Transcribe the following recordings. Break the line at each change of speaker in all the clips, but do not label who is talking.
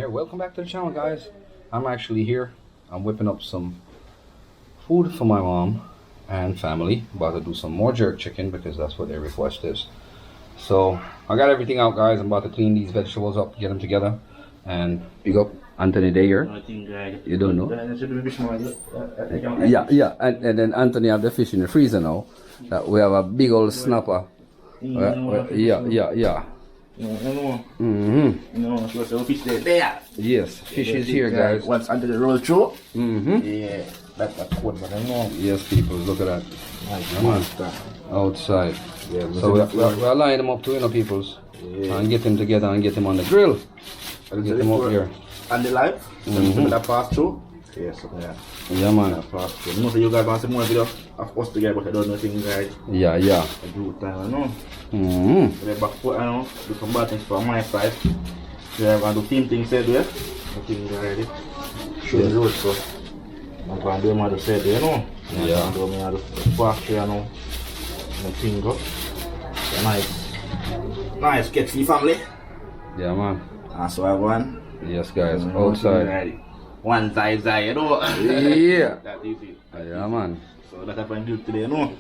welcome back to the channel, guys. I'm actually here. I'm whipping up some food for my mom and family. About to do some more jerk chicken because that's what their request is. So I got everything out, guys. I'm about to clean these vegetables up, get them together, and big up Anthony Day here. You don't know? Yeah, and then Anthony have the fish in the freezer now. That we have a big old snapper. Yeah.
So fish there.
Yes, fish is here, guys.
Once under the roll through.
Yeah,
that's good, but I know.
Yes, people, look at that. Come on, outside. Yeah, so we're lining them up too, you know, peoples. Yeah. And get them together and get them on the grill. I'll get them up here.
And the live? That pass through? Yes, yeah.
Yeah, man.
That pass through. Most of you guys want some more video of us together, but I don't know things, guys.
Yeah.
I do time, I know. We're back for, I know, do some bad things for my side. We're going to do team things there, yeah? I think we're ready. Show the road, so. I'm going to do my side, you know?
Yeah.
I'm going to do the factory, you know. And thing go. Nice, catch the family.
Yeah, man.
So I won.
Yes, guys, outside.
One side, you know.
Yeah.
That is it.
Yeah, man.
So that's what I'm doing today, you know.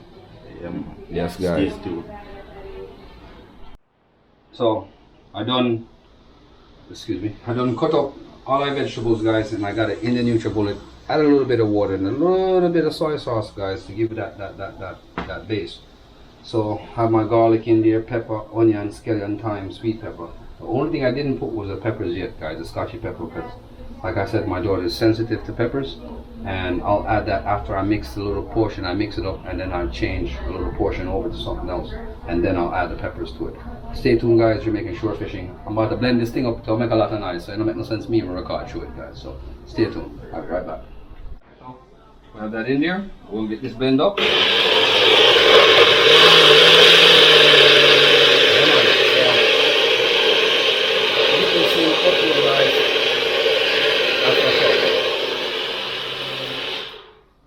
Yes, guys.
Stay tuned.
So I done cut up all my vegetables, guys, and I got it in the NutriBullet. Add a little bit of water and a little bit of soy sauce, guys, to give it that base. So have my garlic in there, pepper, onion, scallion, thyme, sweet pepper. The only thing I didn't put was the peppers yet, guys, the scotchy pepper, because like I said, my daughter is sensitive to peppers, and I'll add that after I mix the little portion. I mix it up and then I'll change a little portion over to something else, and then I'll add the peppers to it. Stay tuned, guys. You're making sure fishing. I'm about to blend this thing up to make a lot of noise, so it don't make no sense me and record through it, guys. So stay tuned. I'll be right back. So we have that in there. We'll get this blend up.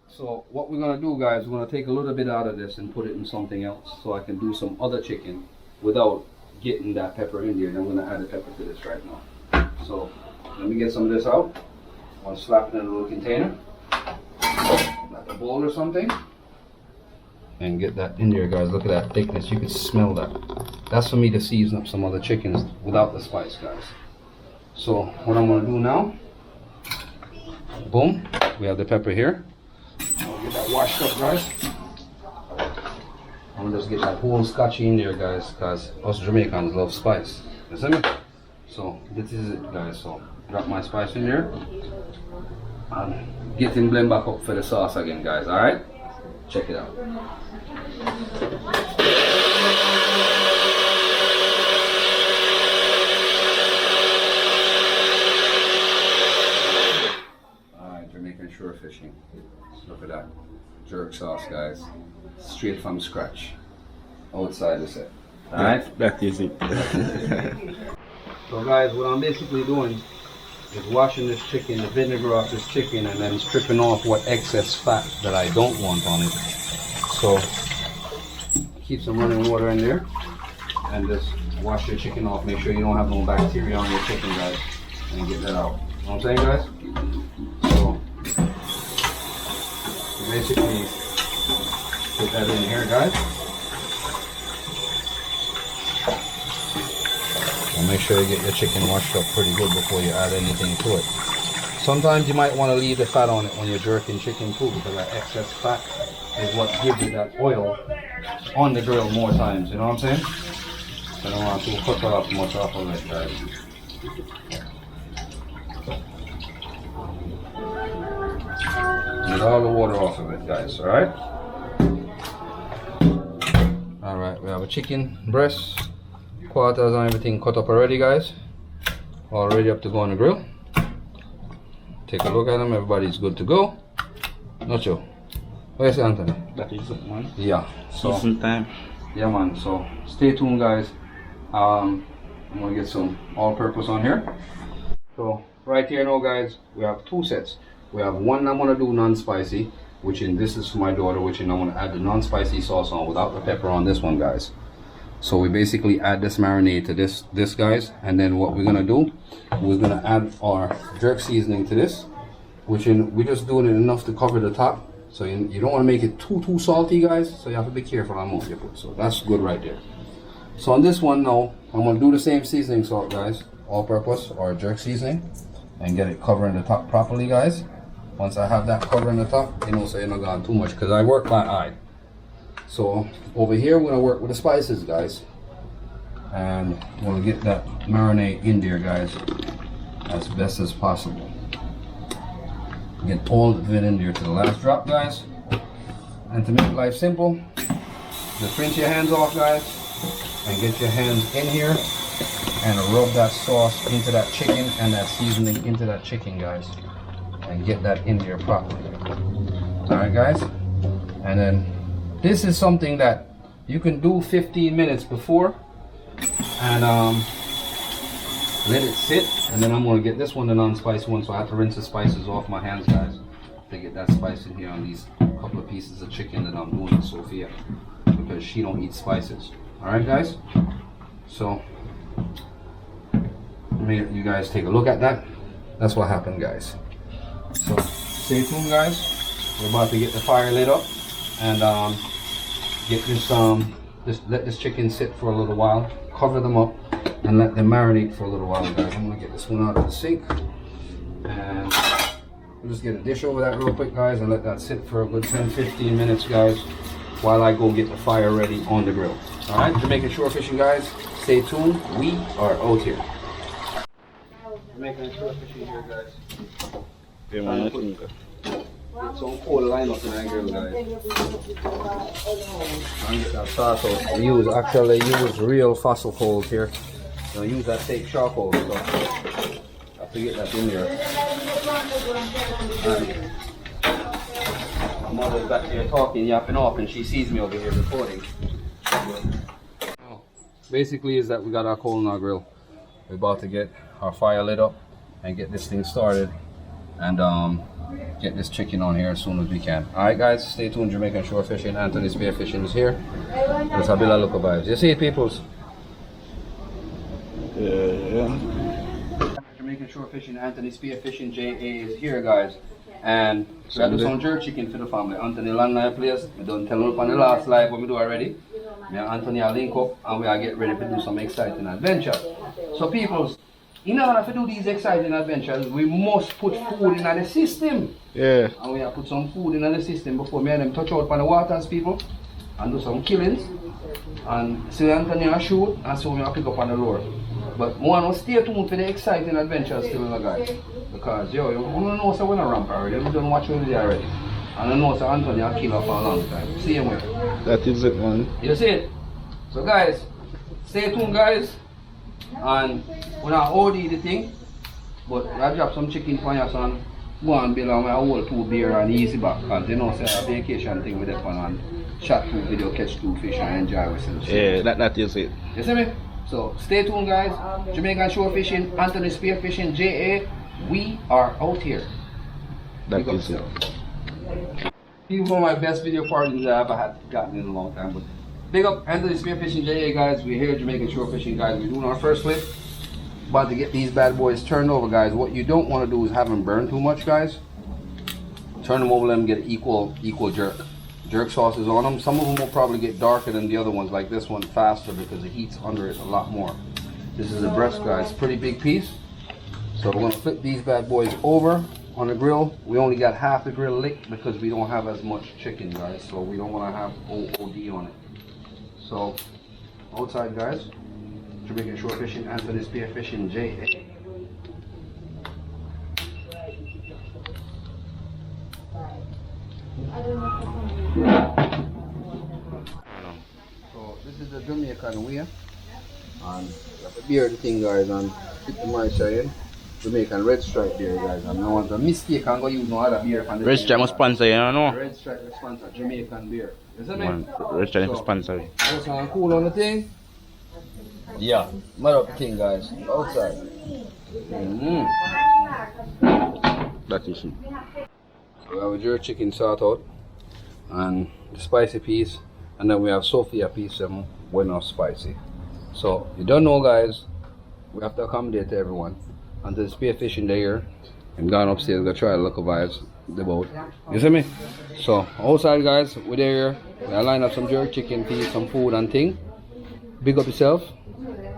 So what we're gonna do, guys, we're gonna take a little bit out of this and put it in something else, so I can do some other chicken without getting that pepper in there. And I'm gonna add the pepper to this right now. So let me get some of this out. I'll slap it in a little container, like a bowl or something, and get that in there, guys. Look at that thickness. You can smell that. That's for me to season up some other chickens without the spice, guys. So what I'm gonna do now, boom, we have the pepper here. I'll get that washed up, guys. I'm gonna just get that whole scotchy in there, guys, because us Jamaicans love spice. You see me? So this is it, guys. So drop my spice in there and get him blend back up for the sauce again, guys. All right, check it out. Jamaican shore fishing. Look at that jerk sauce, guys, straight from scratch. Outside is it. Alright?
That is it.
So guys, what I'm basically doing is washing this chicken, the vinegar off this chicken, and then stripping off what excess fat that I don't want on it. So keep some running water in there and just wash your chicken off. Make sure you don't have no bacteria on your chicken, guys, and get that out. You know what I'm saying, guys? So basically put that in here, guys. And make sure you get your chicken washed up pretty good before you add anything to it. Sometimes you might want to leave the fat on it when you're jerking chicken too, because that excess fat is what gives you that oil on the grill more times, you know what I'm saying? So I don't want to cut off much off of it, guys. Get all the water off of it, guys, alright? Alright, we have a chicken breast, quarters and everything cut up already, guys. All ready up to go on the grill. Take a look at them, everybody's good to go. Not you. Where's Anthony?
That is it, man.
Yeah, so
season time.
Yeah, man, so stay tuned, guys. I'm gonna get some all-purpose on here. So right here now, guys, we have two sets. We have one I'm gonna do non-spicy, which this is for my daughter, which I'm gonna add the non-spicy sauce on without the pepper on this one, guys. So we basically add this marinade to this guys, and then what we're gonna do, we're gonna add our jerk seasoning to this, which we're just doing it enough to cover the top. So you don't want to make it too salty, guys. So you have to be careful on what you put. So that's good right there. So on this one now, I'm gonna do the same seasoning salt, guys, all-purpose or jerk seasoning, and get it covering the top properly, guys. Once I have that covering the top, you know, so you're not going too much, because I work by eye. So over here, we're gonna work with the spices, guys, and we'll get that marinade in there, guys, as best as possible. Get all of it in there to the last drop, guys. And to make life simple, just rinse your hands off, guys, and get your hands in here and rub that sauce into that chicken and that seasoning into that chicken, guys, and get that in there properly. All right, guys. And then this is something that you can do 15 minutes before and let it sit. And then I'm going to get this one, the non-spicy one, so I have to rinse the spices off my hands, guys, to get that spice in here on these couple of pieces of chicken that I'm doing with Sophia, because she don't eat spices. All right, guys. So you guys take a look at that. That's what happened, guys. So stay tuned, guys. We're about to get the fire lit up and get this just let this chicken sit for a little while, cover them up, and let them marinate for a little while, guys. I'm gonna get this one out of the sink, and we'll just get a dish over that real quick, guys, and let that sit for a good 10-15 minutes, guys, while I go get the fire ready on the grill. All right, Jamaican Shore Fishing, guys, stay tuned. We are out here. Jamaican Shore Fishing here, guys. Get some cold line up in that grill, guys. And get that sauce out. We use real fossil coals here. Don't use that fake charcoal, so have to get that in there. And my mother's back here talking, yapping off, and she sees me over here recording. Basically is that we got our coal in our grill. We're about to get our fire lit up and get this thing started, and get this chicken on here as soon as we can. Alright, guys, stay tuned. Jamaican Shore Fishing, Anthony Spearfishing is here. Let's have a look at vibes. You see it, peoples? Yeah. Jamaican Shore Fishing, Anthony Spearfishing Ja is here, guys. And we got to do some jerk chicken for the family. Anthony land live place. I don't tell them on the last live what we do already. Me and Anthony are link up and we are get ready to do some exciting adventure. So peoples, in order to do these exciting adventures, we must put food in the system. Yeah. And we have put some food in the system before me and them touch out on the waters, people, and do some killings. And see Anthony and shoot, and so we have pick up on the lure. But we want to stay tuned for the exciting adventures still, guys. Because yo, you don't know so we're not ramp already. We don't watch over there already. And I know so Anthony a killer for a long time. See him with.
That is it, man.
You see it? So guys, stay tuned, guys. And we're not OD the thing, but I drop some chicken for your son. Go and build on my whole 2 beer and easy back, because you know, say a vacation thing with that one and shot 2 video, catch 2 fish and enjoy ourselves.
Yeah, that is it.
You see me? So stay tuned, guys. Jamaican Shore Fishing, Anthony Spearfishing Ja. We are out here.
That is it.
This is one of my best video parties I've ever gotten in a long time. But big up Anthony Spearfishing Ja, guys. We're here at Jamaican Shore Fishing, guys. We're doing our first flip. About to get these bad boys turned over, guys. What you don't want to do is have them burn too much, guys. Turn them over, let them get an equal jerk sauces on them. Some of them will probably get darker than the other ones, like this one faster because the heat's under it a lot more. This is a breast, guys. Pretty big piece. So we're going to flip these bad boys over on the grill. We only got half the grill lit because we don't have as much chicken, guys. So we don't want to have OD on it. So outside, guys. Jamaican Shore Fishing, Anthony Spearfishing Ja. So this is the Jamaican way, and that's the beer thing, guys, and keep the marshal in. Jamaican Red Stripe beer, guys. And I want a mistake and go use no other beer.
Red Stripe must sponsor, you know?
Red Stripe will sponsor Jamaican beer. You see me?
Red Stripe must sponsor.
Just want to cool on the thing. Yeah, mud up the thing, guys. Outside.
That is it.
So we have a jerk chicken sort out, and the spicy piece, And then we have Sophia piece when not spicy. So you don't know, guys, we have to accommodate everyone. Until Spearfishing there, I'm going upstairs to try the local vibes the boat. You see me? So outside, guys, we're there. We line up some jerk chicken feed, some food and thing. Big up yourself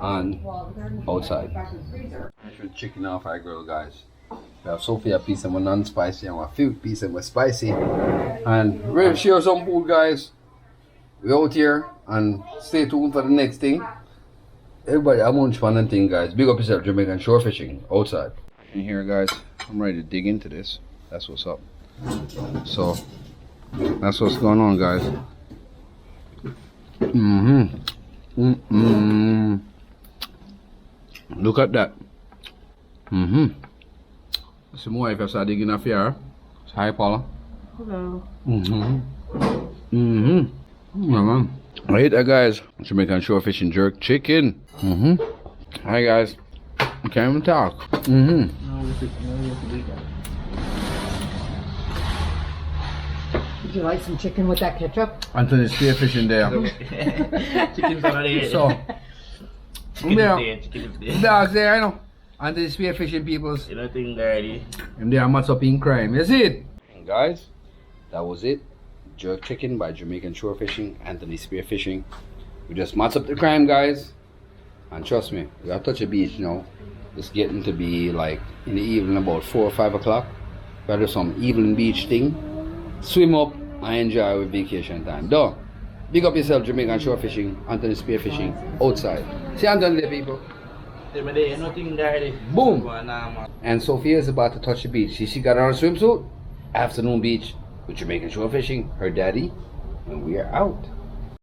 and outside. I should chicken off our grill, guys. We have Sophia piece and one non-spicy and one few piece and one spicy. And we're gonna share some food, guys. We're out here and stay tuned for the next thing. Everybody, I'm on fun and thing, guys. Big up yourself, Jamaican shore fishing outside. In here, guys, I'm ready to dig into this. That's what's up. So that's what's going on, guys. Look at that. Some more if I start digging up here. Hi, Paula.
Hello.
Yeah, man. I hate that, guys. Jamaican shore fishing jerk chicken. Hi, guys. I can't even talk.
Would you like some chicken with that ketchup?
Anthony Spearfishing there.
Chicken's already.
So,
Chicken
there.
is there.
Dogs there, I know. Anthony Spearfishing peoples.
You know thing already.
And they are much up in crime. You see it? And guys, that was it. Jerk chicken by Jamaican shore fishing, Anthony Spearfishing. We just match up the crime, guys. And trust me, we gotta touch a beach now. It's getting to be like in the evening, about 4 or 5 o'clock. We gotta do some evening beach thing. Swim up and enjoy with vacation time. Done. Big up yourself, Jamaican shore fishing, Anthony Spearfishing, outside. See Anthony there, people.
Nothing already.
Boom. And Sophia is about to touch the beach. She got on her swimsuit. Afternoon beach with Jamaican shore fishing, her daddy, and we are out.